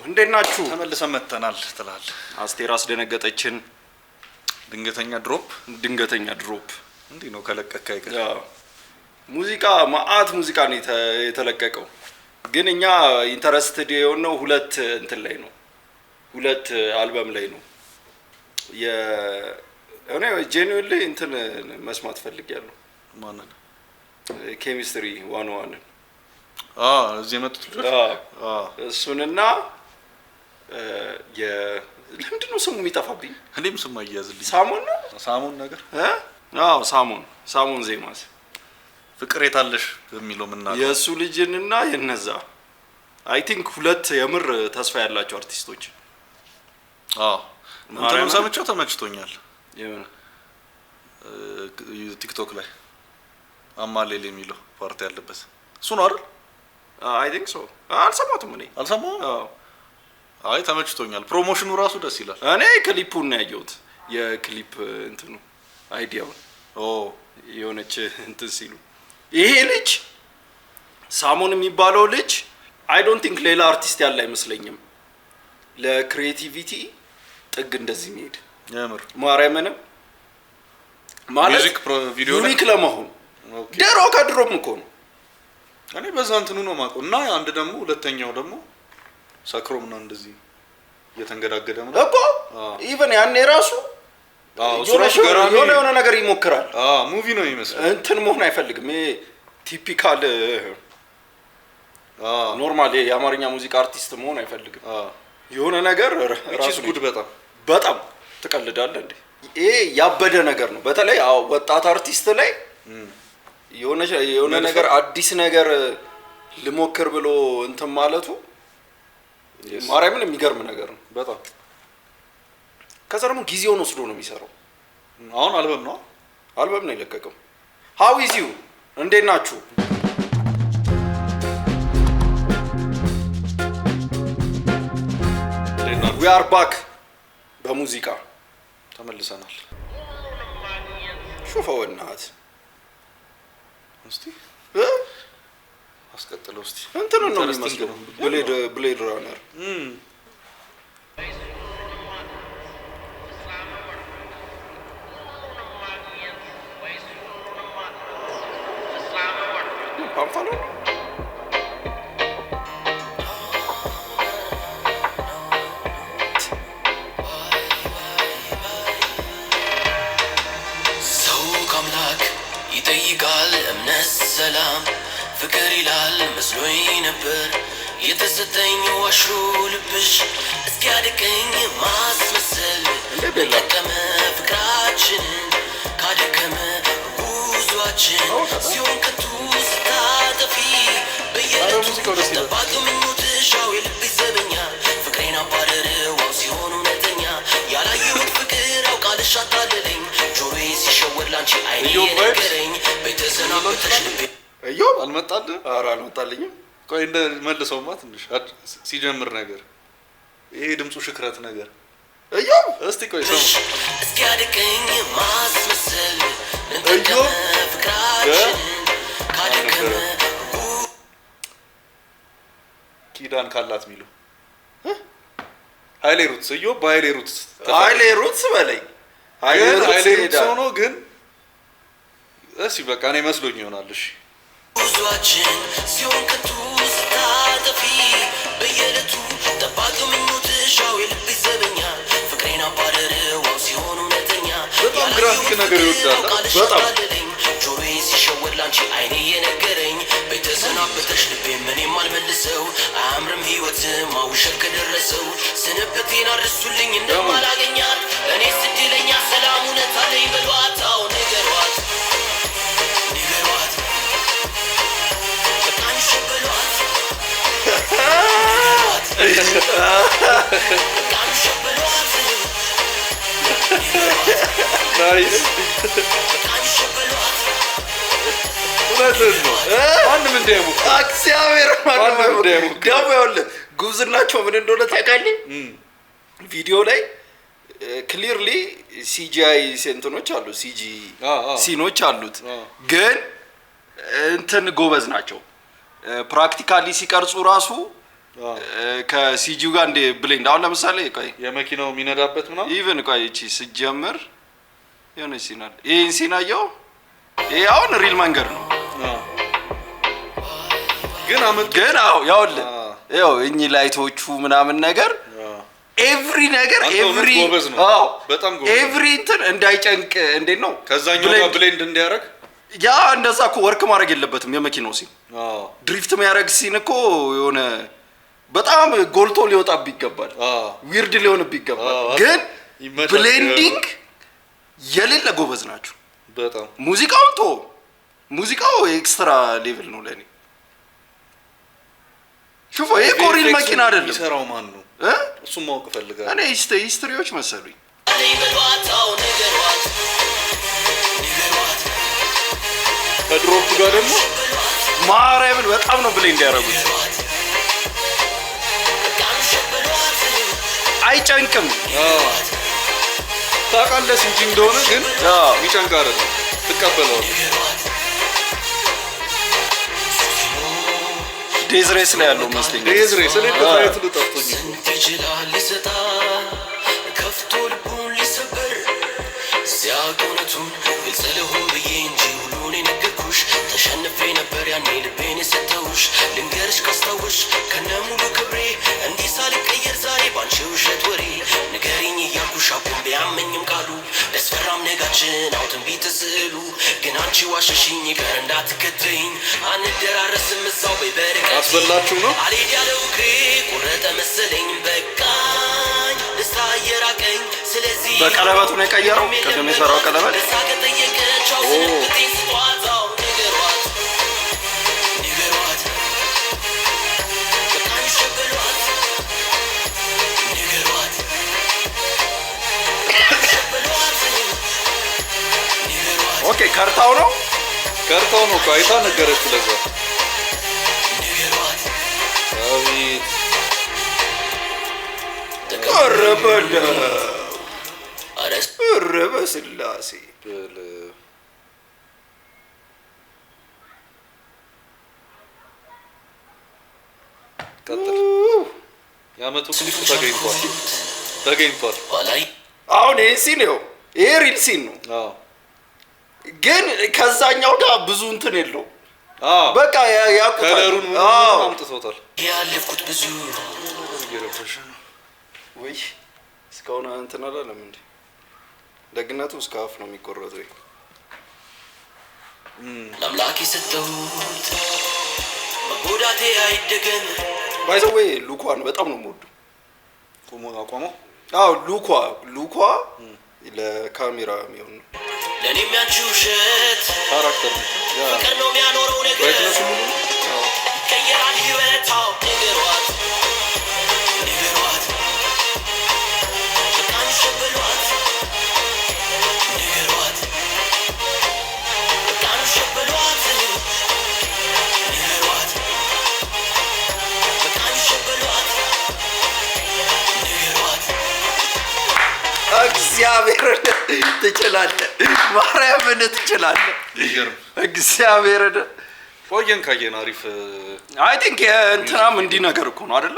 እንዴት ናችሁ? ተመልሰን መጥተናል ትላል። አስቴር አስደነገጠችን። ድንገተኛ ድሮፕ እንዴ ነው ከለቀቀ አይቀር። ሙዚቃ ማአት ሙዚቃ ነው የተለቀቀው። ግን እኛ ኢንተረስትድ የሆነው ሁለት እንትን ላይ ነው። ሁለት አልበም ላይ ነው። እኔ ጄኒውንሊ እንትን መስማት ፈልጊያለሁ። ማንን? ኬሚስትሪ 101 እዚህ መጥቶ እሱንና ለምንድን ነው ስሙ የሚጠፋብኝ? እኔም ስሙ አያዝልኝ። ሳሞን ነገር ሳሞን ዜማስ ፍቅር የታለሽ በሚለው ምናምን የእሱ ልጅንና የነዛ አይ ቲንክ ሁለት የምር ተስፋ ያላቸው አርቲስቶች እንትንም ሰምቼው ተመችቶኛል። ቲክቶክ ላይ አማሌል የሚለው ፓርቲ ያለበት እሱ ነው አይደል? አይ ቲንክ ሶ አልሰማሁትም። አይ ተመችቶኛል። ፕሮሞሽኑ ራሱ ደስ ይላል። እኔ ክሊፑን ነው ያየሁት። የክሊፕ እንትኑ አይዲያውን የሆነች እንትን ሲሉ ይሄ ልጅ ሳሞን የሚባለው ልጅ አይ ዶንት ቲንክ ሌላ አርቲስት ያለ አይመስለኝም። ለክሪኤቲቪቲ ጥግ እንደዚህ የሚሄድ የምር ማርያምን ማለት ቪዲዮ ዩኒክ ለመሆን ደሮ ከድሮም እኮ ነው። እኔ በዛ እንትኑ ነው ማቆ እና አንድ ደግሞ ሁለተኛው ደግሞ ሳክሮምና እንደዚህ እየተንገዳገደ ነው እኮ ኢቭን ያኔ ራሱ የሆነ ነገር ይሞክራል። ሙቪ ነው የሚመስለው። እንትን መሆን አይፈልግም። ይሄ ቲፒካል ኖርማል የአማርኛ ሙዚቃ አርቲስት መሆን አይፈልግም። የሆነ ነገር ራሱ ጉድ በጣም ትቀልዳለህ እንዴ? ይሄ ያበደ ነገር ነው። በተለይ ወጣት አርቲስት ላይ የሆነ ነገር አዲስ ነገር ልሞክር ብሎ እንትን ማለቱ ማርያምን የሚገርም ነገር ነው በጣም። ከዛ ደግሞ ጊዜውን ወስዶ ነው የሚሰራው። አሁን አልበም ነው የለቀቀው። ሃው ኢዝ ዩ እንዴት ናችሁ? ዊ አር ባክ በሙዚቃ ተመልሰናል። ሹፈው እናት እስቲ አስቀጥለው እስቲ እንትን ነው የሚመስለው ብሌድ ራነር ፓምፋሎ ሰው ከአምላክ ይጠይቃል እምነት ሰላም ፍቅር ይላል መስሎኝ ነበር የተሰጠኝ ዋሹ ልብሽ እስኪያድቀኝ ማስመሰል እንደቀመ ፍቅራችንን ካደከመ ጉዟችን ሲሆን ከንቱ ስታጠፊ በየለቱ ጠባቂ ምኞትሽ የልብሽ ዘበኛ ፍቅሬን አባረረዋው ሲሆን እውነተኛ ያላየሁት ፍቅር አውቃልሽ አታለለኝ ጆሮዬ ሲሸወር ላንቺ አይኔ የነገረኝ በተሰናበተሽ ልቤ አልመጣልህ? ኧረ አልመጣልኝም። ቆይ እንደ መልሰውማ ትንሽ ሲጀምር ነገር ይሄ ድምፁ ሽክረት ነገር እስቲ ቆይ ሰው እስኪያድቀኝ ማስመሰል እንደቀመ ፍቅራችን ካደከመ ኪዳን ካላት የሚለው ኃይሌ ሩትስ ኃይሌ ሩትስ በለኝ ኃይሌ ሩትስ ሆኖ ግን እሺ በቃ እኔ መስሎኝ ይሆናል። እሺ ጉዟችን ሲሆን ከንቱ ስታጠፊ በየዕለቱ ጠባቂ ምኞትሽ የልብሽ ዘበኛ ፍቅሬን አባረረዋው ሲሆን እውነተኛ በጣም ግራፊክ ነገር ይወዳል። በጣም ጆሮዬ ሲሸወር ላንቺ አይኔ የነገረኝ በተሰናበተሽ ልቤ ምንም አልመልሰው አያምርም ህይወት ማውሸት ከደረሰው ስንብቴን አድርሱልኝ እንደማላገኛት እኔ ስድለኛ ሰላም እውነት አለኝ በሏት አዎ ንገሯት ማንም እንዳይሞክ እግዚአብሔር ደግሞ ጉብዝናቸው ምን እንደሆነ ታውቃለህ? ቪዲዮ ላይ ክሊርሊ ሲጂአይ ሴንትኖች አሉ ሲጂ ሲኖች አሉት ግን እንትን ጎበዝ ናቸው። ፕራክቲካሊ ሲቀርጹ ራሱ ከሲጂው ጋር እንደ ብሌንድ አሁን ለምሳሌ ቆይ የመኪናው የሚነዳበት ምናምን ኢቭን ቆይ እቺ ስጀምር የሆነ ሲናል ይሄን ሲናየው ይሄ አሁን ሪል መንገድ ነው ግን ያው እኚ ላይቶቹ ምናምን ነገር ኤቭሪ ነገር ኤቭሪ በጣም ኤቭሪ እንትን እንዳይጨንቅ እንዴት ነው ከዛኛው ጋር ብሌንድ እንዲያደርግ ያ እንደዛ እኮ ወርክ ማድረግ የለበትም የመኪናው ሲን ድሪፍት የሚያደርግ ሲን እኮ የሆነ በጣም ጎልቶ ሊወጣብ ይገባል ዊርድ ሊሆንብ ይገባል ግን ብሌንዲንግ የሌለ ጎበዝ ናቸው በጣም ሙዚቃው ኤክስትራ ሌቭል ነው ለኔ ሹፎ የኮሪል መኪና አይደለም ይሰራው ማን ነው እሱም ማወቅ ፈልጋለሁ እኔ ሂስትሪዎች መሰሉኝ ከድሮፕ ጋር ደግሞ ማርያምን በጣም ነው ብሌንድ ያደረጉት አይጨንቅም ታውቃለህ እንጂ እንደሆነ ግን የሚጨንቅ አይደለም ትቀበለዋለህ ዴዝሬስ ላይ ያለው መስለኝ ዴዝሬስ ላይ ከፋይት ልጠፍቶኝ ይችላል ሊሰጣ ከፍቶ ልቡን ሊሰበር ሲያቆነቱን ግልጽ ልሁን ብዬ እንጂ ሁሉን የነገርኩሽ ተሸንፌ ነበር ያኔ ልቤን የሰጠሁሽ ልንገርሽ ካስታወሽ ከነ ሙሉ ክብሬ እንዲህ ሳልቀየር ዛሬ ባንቺ ውሸት ወሬ ንገሪኝ እያልኩሽ አቁም ቢያመኝም ቃሉ ደስፈራም ነጋችን አውትን ቢትስሉ ግን አንቺ ዋሸሽኝ ይቀር እንዳትከተይኝ አንደራረስም እዛው በበረቀት አስበላችሁ ነው አልሄድ ያለው እግሬ ቆረጠ መሰለኝ በቃኝ ደስታ እየራቀኝ ስለዚህ በቀለበቱ ነው የቀየረው ቅድም የሰራው ቀለበት ኦኬ ካርታው ነው አይታ ነገረች ለዛ አቤት ረበ ስላሴ ቀጥል ያመጡ ክሊፕ ተገኝቷል አሁን ይሄ ሲን ነው ይሄ ሪል ሲን ነው ግን ከዛኛው ጋር ብዙ እንትን የለው በቃ ከለሩን አምጥቶታል ያለፍኩት ብዙ ይገረፈሽ ነው ወይ እስካሁን እንትን አላለም እንዴ ደግነቱ እስከ አፍ ነው የሚቆረጠው ለአምላክ የሰጠሁት መጎዳቴ አይደገም ባይ ዘ ዌይ ሉኳን በጣም ነው የምወደው አቋመው ሉኳ ለካሜራ የሚሆን ነው ለእኔም ያንቺ ውሸት ካራክተር ፍቅር ነው የሚያኖረው ነገር ይቀየራል ህይወታው ንገሯት በቃኝ ሸበሏት ንገሯት በቃኝ ሸበሏት ንገሯት በቃኝ ሸበሏት ንገሯት እግዚአብሔር ትችላለህ ማርያምን ትችላለህ እግዚአብሔር ቆየን ካየን አሪፍ አይ ቲንክ እንትናም እንዲህ ነገር እኮ ነው አይደለ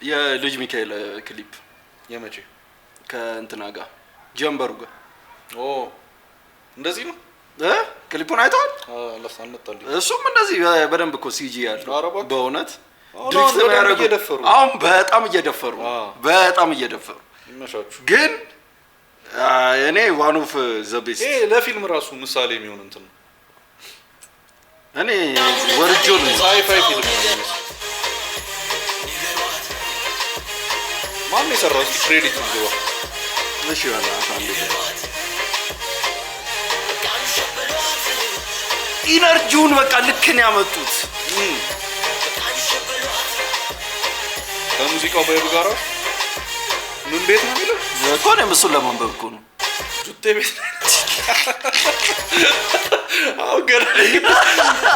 የልጅ ሚካኤል ክሊፕ የመቼ ከእንትና ጋር ጀምበሩ ጋር እንደዚህ ነው ክሊፑን አይተዋል አልመጣልኝ እሱም እንደዚህ በደንብ እኮ ሲጂ ያለው በእውነት ድሪፍት እየደፈሩ አሁን በጣም እየደፈሩ ይመሻችሁ ግን እኔ ዋን ኦፍ ዘ ቤስት ለፊልም ራሱ ምሳሌ የሚሆን እንትን ነው እኔ ወርጆ ነው ሳይፋይ ፊልም ማን የሰራው እስኪ ክሬዲት ይገባ እሺ ያላ አንዴ ኢነርጂውን በቃ ልክን ያመጡት ከሙዚቃው በይሩ ጋር ምን ቤት ነው የሚለው እኮ ነው እሱን ለማንበብ እኮ ነው ጁቴ ቤት አው ገና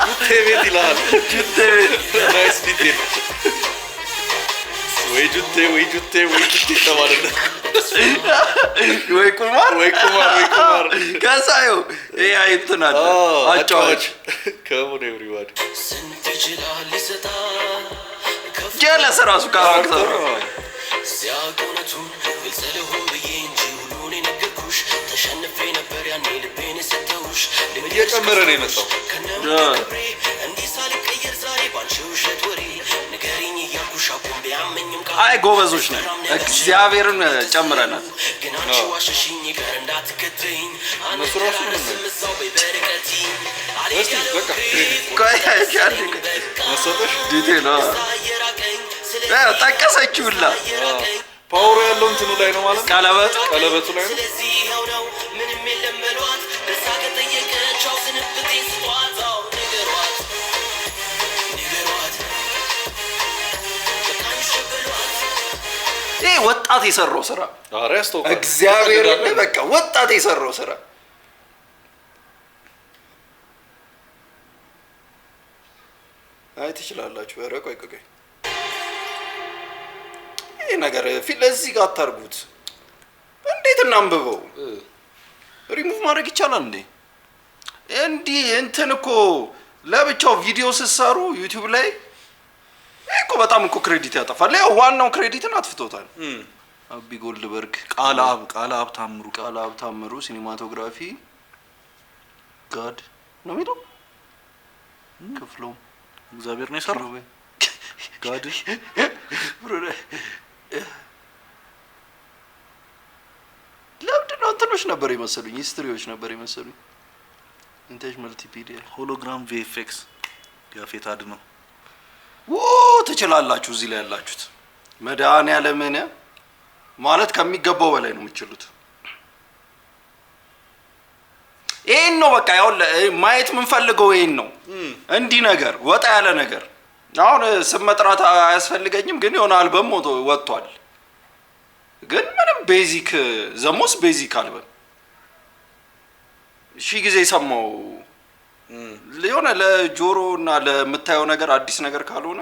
ጁቴ ቤት ይላል ጁቴ ቤት ናይስ ዲቴል ወይ ጁቴ ተባለ ወይ ቁማር ከሳዩ ይሄ አይተናል አጫዋች ከሞኔ ኤቭሪዋን ስንት ይችላል ይሰጣ ጀለስ ራሱ ካራክተሩ ሲያቆነቱን ግልጽ ልሁን ብዬ እንጂ ሁሉን የነገርኩሽ ተሸንፌ ነበር ያኔ ልቤን የሰጠሁሽ እየጨመረ ነው የመጣው ከነምክብሬ እንዲህ ሳልቀየር ዛሬ ባንቺ ውሸት ወሬ ንገሪኝ እያልኩሽ አቁም ቢያመኝም አይ ጎበዞች ነን እግዚአብሔርን ጨምረናል ግን አንቺ ዋሸሽኝ ይቀር እንዳትከተይኝ እነሱ ራሱ ምን ነው እዛው በበረከቲ እስቲ በቃ መሰጠሽ ዲቴል ጠቀሰችውላ ፓወሩ ያለው እንትኑ ላይ ነው ማለት ቀለበቱ ላይ ነው ስለዚህ ይኸው ነው ምንም የለም በሏት በዛ ከጠየቀቻው ስንብቴን ስጧታው ንገሯት በቃኝ ሸበሏት ይሄ ወጣት የሰራው ስራ ኧረ ያስተውቃል እግዚአብሔር በቃ ወጣት የሰራው ስራ አይ ትችላላችሁ ኧረ ቆይ ይሄ ነገር ፊት ለዚህ ጋር አታርጉት እንዴት እናንብበው ሪሙቭ ማድረግ ይቻላል እንዴ እንዲህ እንትን እኮ ለብቻው ቪዲዮ ስትሰሩ ዩቲዩብ ላይ እኮ በጣም እኮ ክሬዲት ያጠፋል ያው ዋናው ክሬዲትን አጥፍቶታል አቢ ጎልድበርግ ቃላብ ታምሩ ሲኒማቶግራፊ ጋድ ነው የሚለው ክፍሎም እግዚአብሔር ነው የሰራው ጋድ ለምንድን ነው እንትኖች ነበር የመሰሉኝ ሂስትሪዎች ነበር የመሰሉኝ ኢንቴጅ መልቲፒዲያ ሆሎግራም ቪኤፍኤክስ ያፌት አድነው ትችላላችሁ እዚህ ላይ ያላችሁት መድኃኒዓለምን ማለት ከሚገባው በላይ ነው የምትችሉት ይሄን ነው በቃ ያው ማየት የምንፈልገው ይሄን ነው እንዲህ ነገር ወጣ ያለ ነገር አሁን ስም መጥራት አያስፈልገኝም ግን የሆነ አልበም ወጥቷል ግን ምንም ቤዚክ ዘሞስ ቤዚክ አልበም ሺ ጊዜ ሰማው የሆነ ለጆሮ እና ለምታየው ነገር አዲስ ነገር ካልሆነ